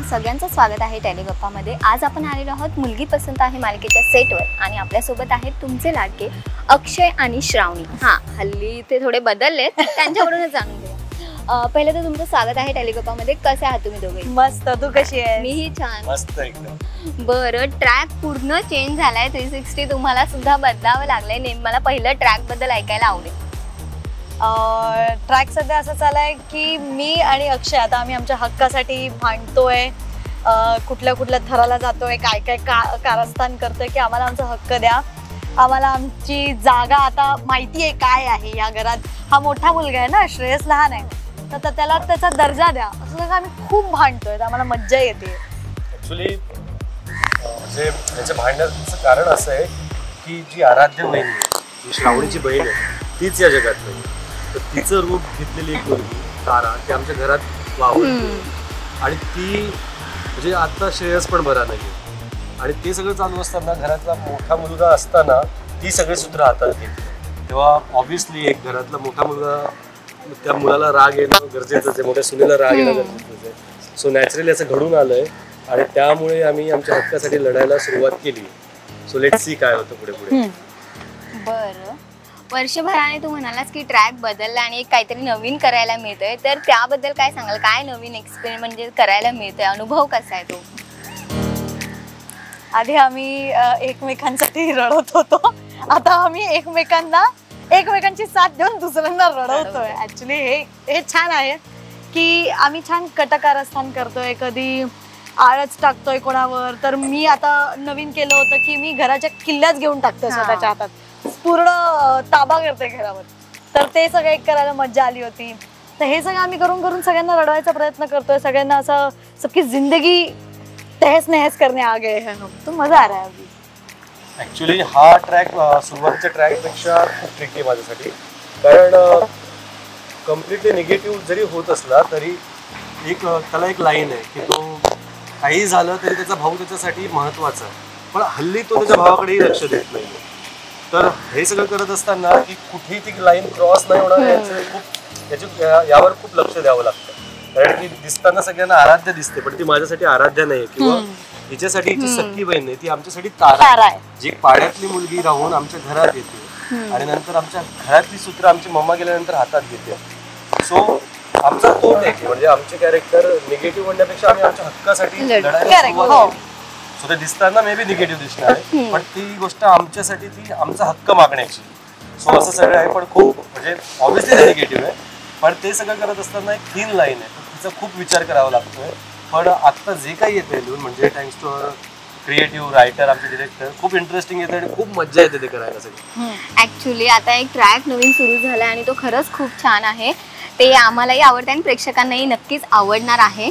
सगळ्यांचं स्वागत आहे टेलिगप्पामध्ये। आज आपण आलेलो आहोत मुलगी पसंत आहे मालिकेच्या सेटवर आणि आपल्या सोबत आहेत तुमचे लाडके अक्षय आणि श्रावणी। हल्ली ते थोडे बदललेत, त्यांच्याकडूनच जाणून घेऊया। पहिले तर तुमचं स्वागत आहे टेलिगप्पामध्ये। कसे आहात तुम्ही दोघे? मस्त, तू कशी आहे? मीही छान, मस्त एकदम। बरं, ट्रॅक पूर्ण चेंज झालाय, 360 तुम्हाला सुद्धा बदलावं लागलंय। मला पहिलं ट्रॅक बद्दल ऐकायला आवडेल। ट्रॅक सध्या असं चाललाय की मी आणि अक्षय आता आम्ही आमच्या हक्कासाठी भांडतोय, कुठल्या कुठल्या थराला जातोय, काय काय कारस्थान करतोय की आम्हाला आमचा हक्क द्या, आम्हाला आमची जागा आता माहिती आहे काय आहे या घरात। हा मोठा मुलगा आहे ना, श्रेयस लहान आहे, तर त्याला त्याचा दर्जा द्या असं सगळं आम्ही खूप भांडतोय, आम्हाला मज्जा येते। ऍक्च्युली म्हणजे त्याच्या भांडण्याचं कारण असं आहे की जी आराध्य बहीण आहे, जी श्रावणीची बहीण आहे, तीच या जगात नाही। तर तिचं रूप घेतलेली एक मुलगी तारा ती आमच्या घरात वावरते आणि ती म्हणजे आता श्रेयस पण बरा नाही आणि ते सगळं चालू असताना घरातला मोठा मुलगा असताना ती सगळे सूत्र हातात घेतली, तेव्हा ऑब्व्हियसली एक घरातला मोठा मुलगा, त्या मुलाला राग येणं गरजेचंच आहे, मोठ्या सुनेला राग येणं गरजेचंच आहे। सो नॅचरली असं घडून आलंय आणि त्यामुळे आम्ही आमच्या हक्कासाठी लढायला सुरुवात केली। सो लेट्स सी काय होतं पुढे पुढे। बरं, वर्षभराने तू म्हणालास की ट्रॅक बदलला आणि काहीतरी नवीन करायला मिळतंय, तर त्याबद्दल काय सांगाल? काय नवीन एक्सपेरिमेंट म्हणजे करायला मिळतंय, अनुभव कसा आहे तो? आधी आम्ही एकमेकांसाठी रडत होतो, आता आम्ही एकमेकांची साथ देऊन दुसऱ्यांना रडवतोय। ऍक्च्युली हे छान आहे की आम्ही छान कटकारस्थान करतोय, कधी आळच टाकतोय कोणावर। तर मी आता नवीन केलं होतं की मी घराच्या किल्ल्याच घेऊन टाकतोय स्वतःच्या हातात, पूर्ण ताबा करते घरावर। तर ते सगळं एक करायला मज्जा आली होती। तर हे सगळं आम्ही करून करून सगळ्यांना रडवायचा प्रयत्न करतोय, सगळ्यांना असं सबकी जिंदगी तहस नहस करने आ गए हैं हम, तो मजा आ रहा है अभी। ऍक्च्युली हा ट्रॅक सुरुवातीच्या ट्रॅकपेक्षा खूप ट्रिकी आहे माझ्यासाठी, कारण कम्प्लिटली निगेटिव्ह जरी होत असला तरी त्याला एक लाईन आहे की तो काही झालं तरी त्याचा भाऊ त्याच्यासाठी महत्वाचा आहे, पण हल्ली तो त्याच्या भावाकडेही लक्ष देत नाही। तर हे सगळं करत असताना की कुठेही ती लाईन क्रॉस नाही होणार यावर खूप लक्ष द्यावं लागतं, कारण ती दिसताना सगळ्यांना आराध्य दिसते, पण ती माझ्यासाठी आराध्य नाही किंवा हिच्यासाठी हिची सख्खी बहीण नाही, ती आमच्यासाठी तारा आहे, जी पाड्यातली मुलगी राहून आमच्या घरात येते आणि नंतर आमच्या घरातली सूत्र आमची मम्मा गेल्यानंतर हातात घेते। सो आमचा तो नाही, म्हणजे आमचे कॅरेक्टर निगेटिव्ह म्हणण्यापेक्षा आम्ही आमच्या हक्कासाठी लढायला सो ते दिसताना मे बी निगेटिव्ह दिसणार आहे, पण ती गोष्ट आमच्यासाठी ती आमचा हक्क मागण्याची। सो असं सगळं आहे, पण खूप म्हणजे ऑब्व्हियसली निगेटिव्ह आहे, पण ते सगळं करत असताना एक थिन लाईन आहे, तिचा खूप विचार करावा लागतोय। पण आता जे काही येते लिहून म्हणजे थँक्स टू क्रिएटिव्ह रायटर, आमचे डिरेक्टर, खूप इंटरेस्टिंग येते आणि खूप मजा येते ते करायला सगळं। ऍक्च्युली आता एक ट्रॅक नवीन सुरू झाला आणि तो खरंच खूप छान आहे, ते आम्हालाही आवडते आणि प्रेक्षकांनाही नक्कीच आवडणार आहे।